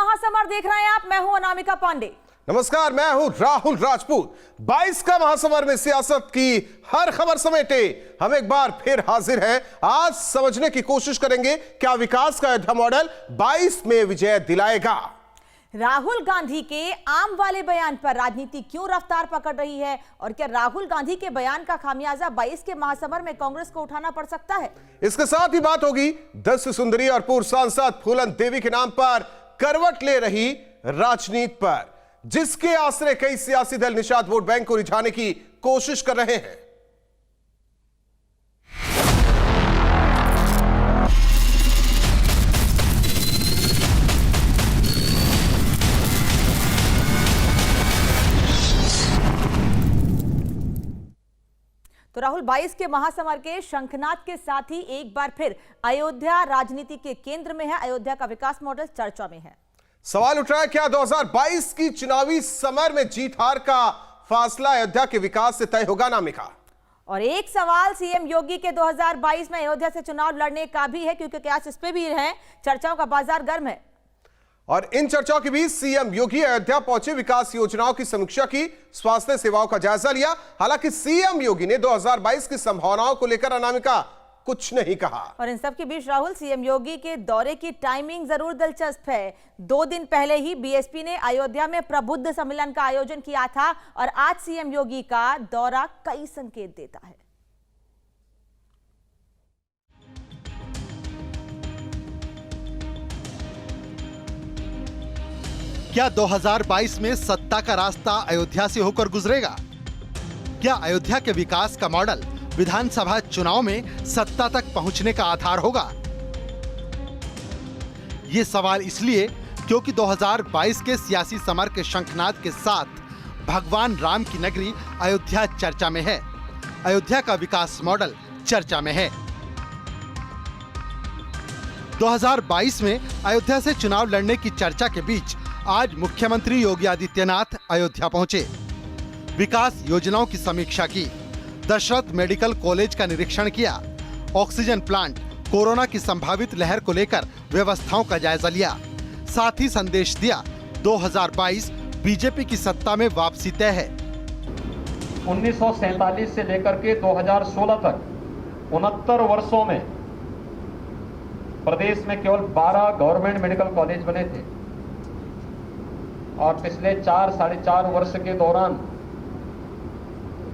महासमर देख रहे हैं आप। मैं हूं अनामिका पांडे। नमस्कार, मैं हूं राहुल राजपूत। 22 का महासमर में सियासत की हर खबर समेटे हम एक बार फिर हाजिर हैं। आज समझने की कोशिश करेंगे क्या विकास का अयोध्या मॉडल 22 में विजय दिलाएगा। राहुल गांधी के आम वाले बयान पर राजनीति क्यों रफ्तार पकड़ रही है और क्या राहुल गांधी के बयान का खामियाजा 22 के महासमर में कांग्रेस को उठाना पड़ सकता है। इसके साथ ही बात होगी दस्य सुंदरी और पूर्व सांसद फूलन देवी के नाम पर करवट ले रही राजनीति पर, जिसके आश्रय कई सियासी दल निषाद वोट बैंक को रिझाने की कोशिश कर रहे हैं। तो राहुल 22 के महासमर के शंखनाद के साथ ही एक बार फिर अयोध्या राजनीति के केंद्र में है। अयोध्या का विकास मॉडल चर्चा में है। सवाल उठ रहा है, क्या 2022 की चुनावी समर में जीत हार का फासला अयोध्या के विकास से तय होगा नामिका? और एक सवाल सीएम योगी के 2022 में अयोध्या से चुनाव लड़ने का भी है, क्योंकि आज इस पे भी है, चर्चाओं का बाजार गर्म है। और इन चर्चाओं के बीच सीएम योगी अयोध्या पहुंचे, विकास योजनाओं की समीक्षा की, स्वास्थ्य सेवाओं का जायजा लिया। हालांकि सीएम योगी ने 2022 की संभावनाओं को लेकर अनामिका कुछ नहीं कहा। और इन सब के बीच राहुल, सीएम योगी के दौरे की टाइमिंग जरूर दिलचस्प है। 2 दिन पहले ही बीएसपी ने अयोध्या में प्रबुद्ध सम्मेलन का आयोजन किया था और आज सीएम योगी का दौरा कई संकेत देता है। क्या 2022 में सत्ता का रास्ता अयोध्या से होकर गुजरेगा? क्या अयोध्या के विकास का मॉडल विधानसभा चुनाव में सत्ता तक पहुंचने का आधार होगा? ये सवाल इसलिए क्योंकि 2022 के सियासी समर के शंखनाद के साथ भगवान राम की नगरी अयोध्या चर्चा में है। अयोध्या का विकास मॉडल चर्चा में है। 2022 में अयोध्या से चुनाव लड़ने की चर्चा के बीच आज मुख्यमंत्री योगी आदित्यनाथ अयोध्या पहुंचे, विकास योजनाओं की समीक्षा की, दशरथ मेडिकल कॉलेज का निरीक्षण किया, ऑक्सीजन प्लांट, कोरोना की संभावित लहर को लेकर व्यवस्थाओं का जायजा लिया। साथ ही संदेश दिया 2022 बीजेपी की सत्ता में वापसी तय है। 1947 से लेकर के 2016 तक 69 वर्षों में प्रदेश में केवल 12 गवर्नमेंट मेडिकल कॉलेज बने थे और पिछले 4-4.5 वर्ष के दौरान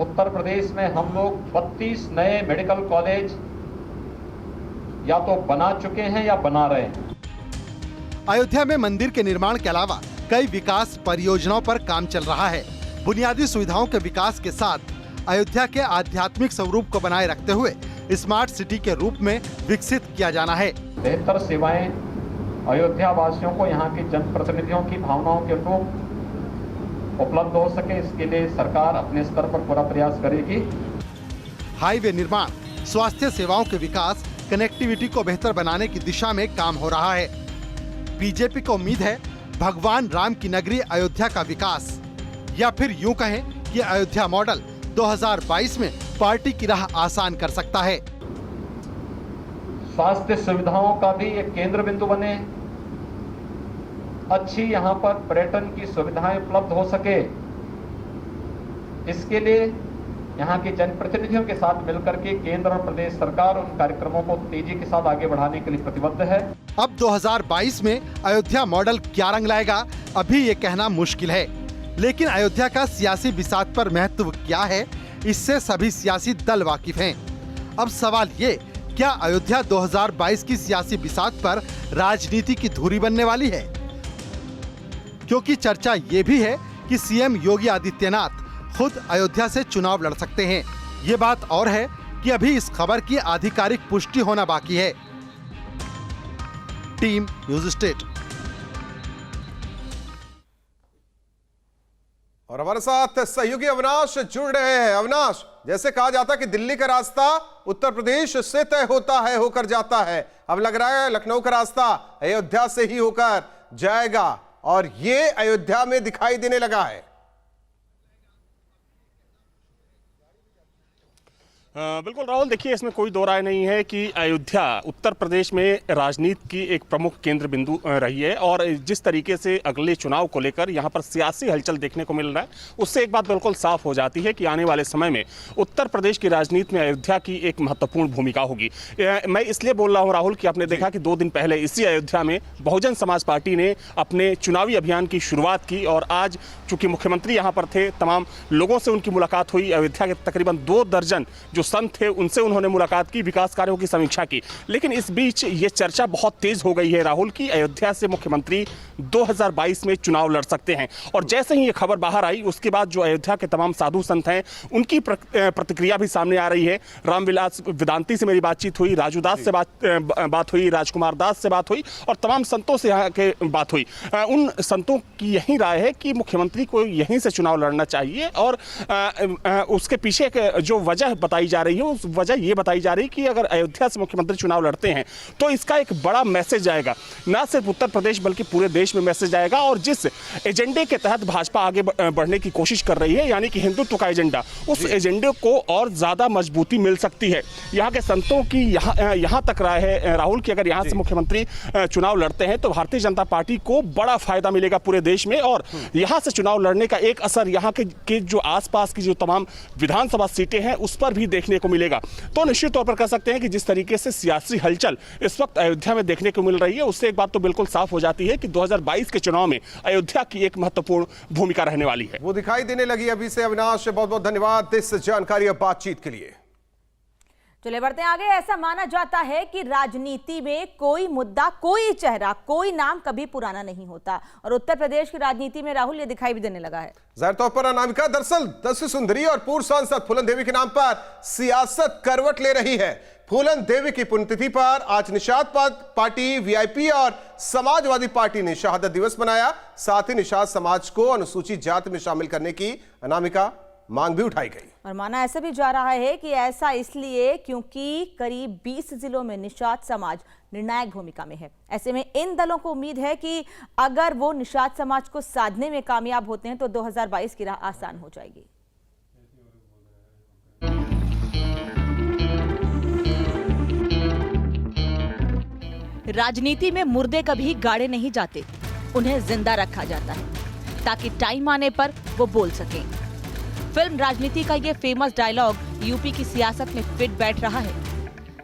उत्तर प्रदेश में हम लोग 32 नए मेडिकल कॉलेज या तो बना चुके हैं या बना रहे हैं। अयोध्या में मंदिर के निर्माण के अलावा कई विकास परियोजनाओं पर काम चल रहा है। बुनियादी सुविधाओं के विकास के साथ अयोध्या के आध्यात्मिक स्वरूप को बनाए रखते हुए स्मार्ट सिटी के रूप में विकसित किया जाना है। बेहतर सेवाएं अयोध्या वासियों को यहाँ के जनप्रतिनिधियों की भावनाओं के अनुरूप उपलब्ध हो सके, इसके लिए सरकार अपने स्तर पर पूरा प्रयास करेगी। हाईवे निर्माण, स्वास्थ्य सेवाओं के विकास, कनेक्टिविटी को बेहतर बनाने की दिशा में काम हो रहा है। बीजेपी को उम्मीद है भगवान राम की नगरी अयोध्या का विकास, या फिर यूं कहें कि अयोध्या मॉडल 2022 में पार्टी की राह आसान कर सकता है। स्वास्थ्य सुविधाओं का भी एक केंद्र बिंदु बने, अच्छी यहाँ पर पर्यटन की सुविधाएं उपलब्ध हो सके, इसके लिए यहाँ के जनप्रतिनिधियों के साथ मिलकर के केंद्र और प्रदेश सरकार उन कार्यक्रमों को तेजी के साथ आगे बढ़ाने के लिए प्रतिबद्ध है। अब 2022 में अयोध्या मॉडल क्या रंग लाएगा, अभी ये कहना मुश्किल है, लेकिन अयोध्या का सियासी बिसात पर महत्व क्या है, इससे सभी सियासी दल वाकिफ हैं। अब सवाल ये, क्या अयोध्या 2022 की सियासी बिसात पर राजनीति की धुरी बनने वाली है? क्योंकि चर्चा ये भी है कि सीएम योगी आदित्यनाथ खुद अयोध्या से चुनाव लड़ सकते हैं। ये बात और है कि अभी इस खबर की आधिकारिक पुष्टि होना बाकी है। Team news state. और हमारे साथ सहयोगी अविनाश जुड़ रहे हैं। अविनाश, जैसे कहा जाता है कि दिल्ली का रास्ता उत्तर प्रदेश से तय होता है, होकर जाता है, अब लग रहा है लखनऊ का रास्ता अयोध्या से ही होकर जाएगा और ये अयोध्या में दिखाई देने लगा है। बिल्कुल राहुल, देखिए इसमें कोई दो राय नहीं है कि अयोध्या उत्तर प्रदेश में राजनीति की एक प्रमुख केंद्र बिंदु रही है और जिस तरीके से अगले चुनाव को लेकर यहाँ पर सियासी हलचल देखने को मिल रहा है, उससे एक बात बिल्कुल साफ हो जाती है कि आने वाले समय में उत्तर प्रदेश की राजनीति में अयोध्या की एक महत्वपूर्ण भूमिका होगी। मैं इसलिए बोल रहा हूँ राहुल कि आपने देखा कि 2 दिन पहले इसी अयोध्या में बहुजन समाज पार्टी ने अपने चुनावी अभियान की शुरुआत की और आज चूंकि मुख्यमंत्री यहाँ पर थे, तमाम लोगों से उनकी मुलाकात हुई। अयोध्या के तकरीबन 2 दर्जन जो संत थे उनसे उन्होंने मुलाकात की, विकास कार्यों की समीक्षा की। लेकिन इस बीच ये चर्चा बहुत तेज हो गई है राहुल कि अयोध्या से मुख्यमंत्री 2022 में चुनाव लड़ सकते हैं। और जैसे ही ये खबर बाहर आई उसके बाद जो अयोध्या के तमाम साधु संत हैं उनकी प्रतिक्रिया भी सामने आ रही है। रामविलास वेदांती से मेरी बातचीत हुई, राजू दास से बात हुई, राजकुमार दास से बात हुई और तमाम संतों से यहाँ के बात हुई। उन संतों की यही राय है कि मुख्यमंत्री को यहीं से चुनाव लड़ना चाहिए और उसके पीछे जो वजह बताई जा रही है उस वजह ये बताई जा रही है कि अगर अयोध्या से मुख्यमंत्री चुनाव लड़ते हैं तो इसका एक बड़ा मैसेज आएगा, ना सिर्फ उत्तर प्रदेश बल्कि पूरे देश में मैसेज आएगा। और जिस एजेंडे के तहत भाजपा आगे बढ़ने की कोशिश कर रही है यानी कि हिंदुत्व का एजेंडा, उस एजेंडे को और ज्यादा मजबूती मिल सकती है। यहाँ के संतों की यहाँ तक राय है राहुल कि अगर यहाँ से मुख्यमंत्री चुनाव लड़ते हैं तो भारतीय जनता पार्टी को बड़ा फायदा मिलेगा पूरे देश में और यहाँ से चुनाव लड़ने का एक असर यहाँ के जो आसपास की जो तमाम विधानसभा सीटें हैं उस पर भी देखने को मिलेगा। तो निश्चित तौर पर कह सकते हैं कि जिस तरीके से सियासी हलचल इस वक्त अयोध्या में देखने को मिल रही है उससे एक बात तो बिल्कुल साफ हो जाती है कि 2022 के चुनाव में अयोध्या की एक महत्वपूर्ण भूमिका रहने वाली है। वो दिखाई देने लगी अभी से। अविनाश, बहुत बहुत धन्यवाद इस जानकारी और बातचीत के लिए। चले बढ़ते हैं आगे। ऐसा माना जाता है कि राजनीति में कोई मुद्दा, कोई चेहरा, कोई नाम कभी पुराना नहीं होता और उत्तर प्रदेश की राजनीति में राहुल ये दिखाई भी देने लगा है। जाहिर तौर पर अनामिका, दरअसल 10 सुंदरी और पूर्व सांसद फूलन देवी के नाम पर सियासत करवट ले रही है। फूलन देवी की पुण्यतिथि पर आज निषाद पार्टी, वीआईपी और समाजवादी पार्टी ने शहादत दिवस मनाया। साथ ही निषाद समाज को अनुसूचित जाति में शामिल करने की अनामिका मांग भी उठाई गई। और माना ऐसा भी जा रहा है कि ऐसा इसलिए क्योंकि करीब 20 जिलों में निषाद समाज निर्णायक भूमिका में है। ऐसे में इन दलों को उम्मीद है कि अगर वो निषाद समाज को साधने में कामयाब होते हैं तो 2022 की राह आसान हो जाएगी। राजनीति में मुर्दे कभी गाड़े नहीं जाते, उन्हें जिंदा रखा जाता है ताकि टाइम आने पर वो बोल सकें। फिल्म राजनीति का ये फेमस डायलॉग यूपी की सियासत में फिट बैठ रहा है।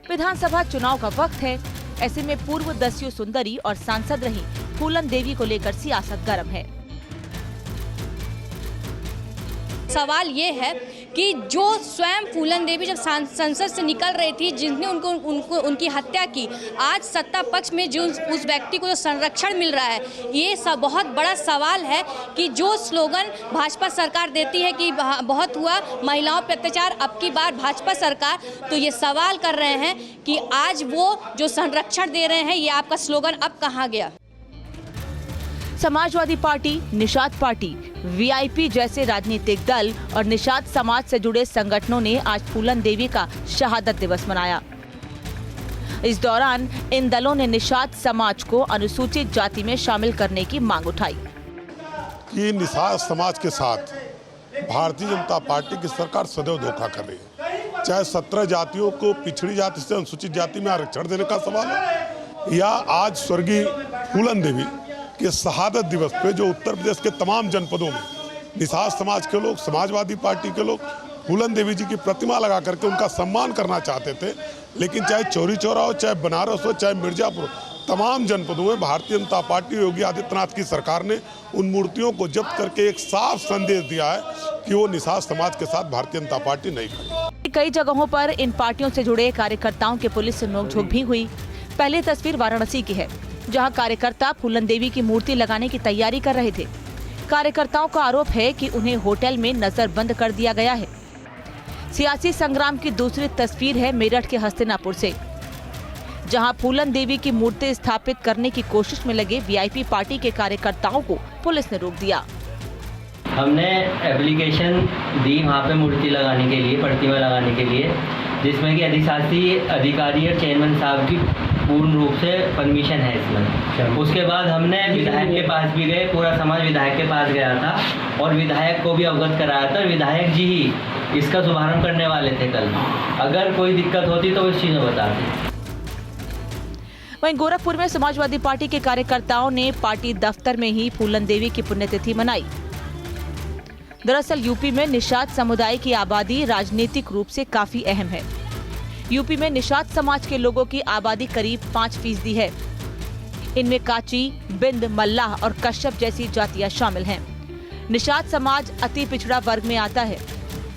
विधानसभा चुनाव का वक्त है, ऐसे में पूर्व 10 सुंदरी और सांसद रही फूलन देवी को लेकर सियासत गर्म है। सवाल ये है कि जो स्वयं फूलन देवी जब संसद से निकल रही थी, जिसने उनकी हत्या की, आज सत्ता पक्ष में जो उस व्यक्ति को जो संरक्षण मिल रहा है, ये सब बहुत बड़ा सवाल है कि जो स्लोगन भाजपा सरकार देती है कि बहुत हुआ महिलाओं पर अत्याचार, अब की बार भाजपा सरकार, तो ये सवाल कर रहे हैं कि आज वो जो संरक्षण दे रहे हैं, ये आपका स्लोगन अब कहाँ गया। Samajwadi party, Nishad party, VIP जैसे राजनीतिक दल और निषाद समाज से जुड़े संगठनों ने आज फूलन देवी का शहादत दिवस मनाया। इस दौरान इन दलों ने निषाद समाज को अनुसूचित जाति में शामिल करने की मांग उठाई कि निषाद समाज के साथ भारतीय जनता पार्टी की सरकार सदैव धोखा कर रही है। चाहे 17 जातियों को पिछड़ी जाति से अनुसूचित जाति में आरक्षण देने का सवाल है या आज स्वर्गीय फूलन देवी के शहादत दिवस पे जो उत्तर प्रदेश के तमाम जनपदों में निषाद समाज के लोग, समाजवादी पार्टी के लोग फूलन देवी जी की प्रतिमा लगा करके उनका सम्मान करना चाहते थे। लेकिन चाहे चौरी चौरा हो, चाहे बनारस हो, चाहे मिर्जापुर हो, तमाम जनपदों में भारतीय जनता पार्टी योगी आदित्यनाथ की सरकार ने उन मूर्तियों को जब्त करके एक साफ संदेश दिया है कि वो निषाद समाज के साथ भारतीय जनता पार्टी नहीं खड़ी। कई जगहों पर इन पार्टियों से जुड़े कार्यकर्ताओं के पुलिस से नोकझोंक भी हुई। पहली तस्वीर वाराणसी की है, जहां कार्यकर्ता फूलन देवी की मूर्ति लगाने की तैयारी कर रहे थे। कार्यकर्ताओं का आरोप है कि उन्हें होटल में नजरबंद कर दिया गया है। सियासी संग्राम की दूसरी तस्वीर है मेरठ के हस्तिनापुर से, जहां फूलन देवी की मूर्ति स्थापित करने की कोशिश में लगे वीआईपी पार्टी के कार्यकर्ताओं को पुलिस ने रोक दिया। हमने एप्लीकेशन दी वहाँ पे मूर्ति लगाने के लिए, प्रतिमा लगाने के लिए, जिसमें कि अधिशासी अधिकारी और चेयरमैन साहब की पूर्ण रूप से परमिशन है इसमें। उसके बाद हमने विधायक के पास भी गए, पूरा समाज विधायक के पास गया था और विधायक को भी अवगत कराया था। विधायक जी ही इसका शुभारंभ करने वाले थे कल। अगर कोई दिक्कत होती तो वो इस चीज़ में बताते। वहीं गोरखपुर में समाजवादी पार्टी के कार्यकर्ताओं ने पार्टी दफ्तर में ही फूलन देवी की पुण्यतिथि मनाई। दरअसल यूपी में निषाद समुदाय की आबादी राजनीतिक रूप से काफी अहम है। यूपी में निषाद समाज के लोगों की आबादी करीब 5% है। इनमें काची, बिंद, मल्लाह और कश्यप जैसी जातियां शामिल हैं। निषाद समाज अति पिछड़ा वर्ग में आता है।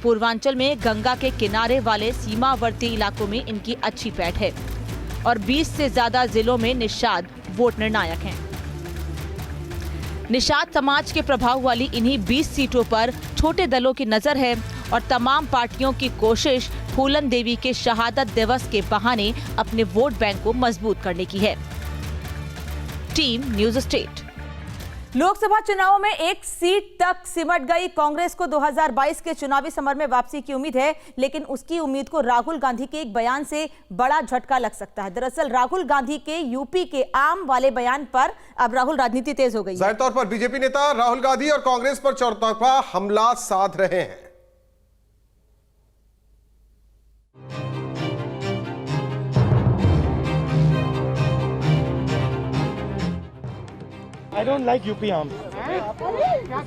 पूर्वांचल में गंगा के किनारे वाले सीमावर्ती इलाकों में इनकी अच्छी पैठ है और 20 से ज्यादा जिलों में निषाद वोट निर्णायक हैं। निषाद समाज के प्रभाव वाली इन्हीं 20 सीटों पर छोटे दलों की नजर है और तमाम पार्टियों की कोशिश फूलन देवी के शहादत दिवस के बहाने अपने वोट बैंक को मजबूत करने की है। Team news state. लोकसभा चुनावों में एक सीट तक सिमट गई कांग्रेस को 2022 के चुनावी समर में वापसी की उम्मीद है, लेकिन उसकी उम्मीद को राहुल गांधी के एक बयान से बड़ा झटका लग सकता है। दरअसल राहुल गांधी के यूपी के आम वाले बयान पर अब राहुल राजनीति तेज हो गई है। जाहिर तौर पर बीजेपी नेता राहुल गांधी और कांग्रेस पर चौतरफा हमला साध रहे हैं। I don't like UP arms.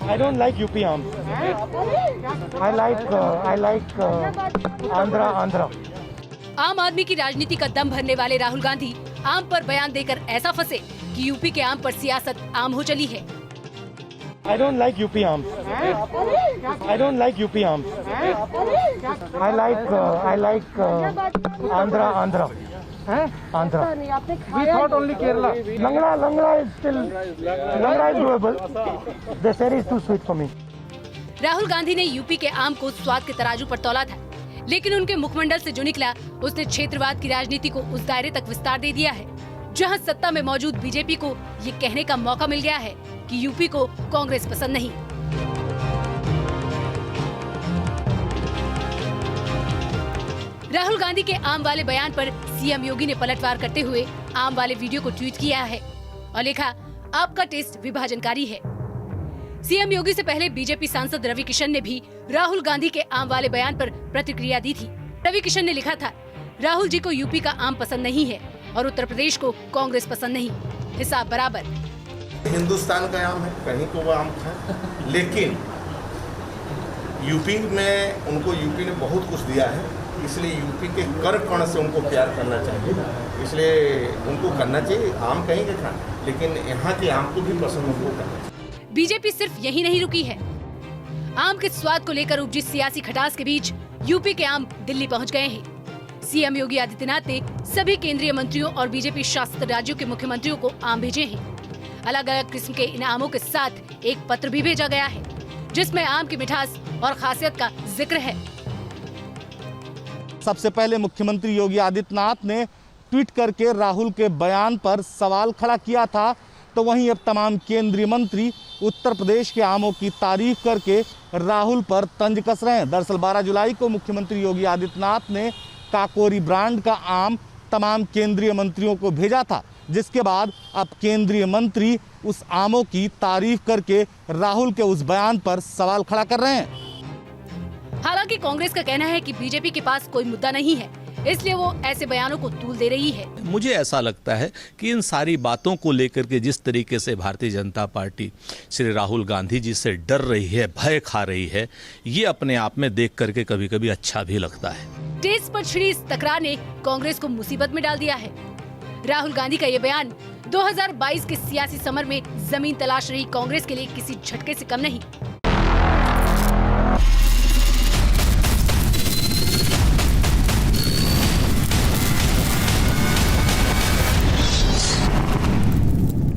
I don't like UP arms. I like Andhra. आम आदमी की राजनीति का दम भरने वाले राहुल गांधी आम पर बयान देकर ऐसा फंसे कि यूपी के आम पर सियासत आम हो चली है। I don't like UP arms. I don't like UP arms. I like Andhra. Andhra. We thought only Kerala. Langla is doable. The sherry is too sweet for me. Rahul Gandhi ने यूपी के आम को स्वाद के तराजू पर तौला था, लेकिन उनके मुखमंडल से जो निकला उसने क्षेत्रवाद की राजनीति को उस दायरे तक विस्तार दे दिया है जहां सत्ता में मौजूद बीजेपी को ये कहने का मौका मिल गया है कि यूपी को कांग्रेस पसंद नहीं। राहुल गांधी के आम वाले बयान पर सीएम योगी ने पलटवार करते हुए आम वाले वीडियो को ट्वीट किया है और लिखा, आपका टेस्ट विभाजनकारी है। सीएम योगी से पहले बीजेपी सांसद रवि किशन ने भी राहुल गांधी के आम वाले बयान पर प्रतिक्रिया दी थी। रवि किशन ने लिखा था, राहुल जी को यूपी का आम पसंद नहीं है और उत्तर प्रदेश को कांग्रेस पसंद नहीं, हिसाब बराबर। हिंदुस्तान का आम है, कहीं को वो आम था, लेकिन यूपी में उनको यूपी ने बहुत कुछ दिया है, इसलिए यूपी के कर कण से उनको प्यार करना चाहिए, इसलिए उनको करना चाहिए। आम कहीं के खाना, लेकिन यहाँ के आम को भी पसंद उनको करना चाहिए। बीजेपी सिर्फ यही नहीं रुकी है। आम के स्वाद को लेकर उपजी सियासी खटास के बीच यूपी के आम दिल्ली पहुंच गए हैं। सीएम योगी आदित्यनाथ ने सभी केंद्रीय मंत्रियों और बीजेपी शासित राज्यों के मुख्यमंत्रियों को आम भेजे हैं। अलग अलग किस्म के इन आमों के साथ एक पत्र भी भेजा गया है जिसमें आम की मिठास और खासियत का जिक्र है। सबसे पहले मुख्यमंत्री योगी आदित्यनाथ ने ट्वीट करके राहुल के बयान पर सवाल खड़ा किया था, तो वहीं अब तमाम केंद्रीय मंत्री उत्तर प्रदेश के आमों की तारीफ करके राहुल पर तंज कस रहे हैं। दरअसल 12 जुलाई को मुख्यमंत्री योगी आदित्यनाथ ने काकोरी ब्रांड का आम तमाम केंद्रीय मंत्रियों को भेजा था, जिसके बाद अब केंद्रीय मंत्री उस आमों की तारीफ करके राहुल के उस बयान पर सवाल खड़ा कर रहे हैं। हालांकि कांग्रेस का कहना है कि बीजेपी के पास कोई मुद्दा नहीं है, इसलिए वो ऐसे बयानों को तूल दे रही है। मुझे ऐसा लगता है कि इन सारी बातों को लेकर के जिस तरीके से भारतीय जनता पार्टी श्री राहुल गांधी जी से डर रही है, भय खा रही है, ये अपने आप में देख करके कभी कभी अच्छा भी लगता है। टेस्ट पर छिड़ी इस तकरार ने कांग्रेस को मुसीबत में डाल दिया है। राहुल गांधी का ये बयान 2022 के सियासी समर में जमीन तलाश रही कांग्रेस के लिए किसी झटके से कम नहीं।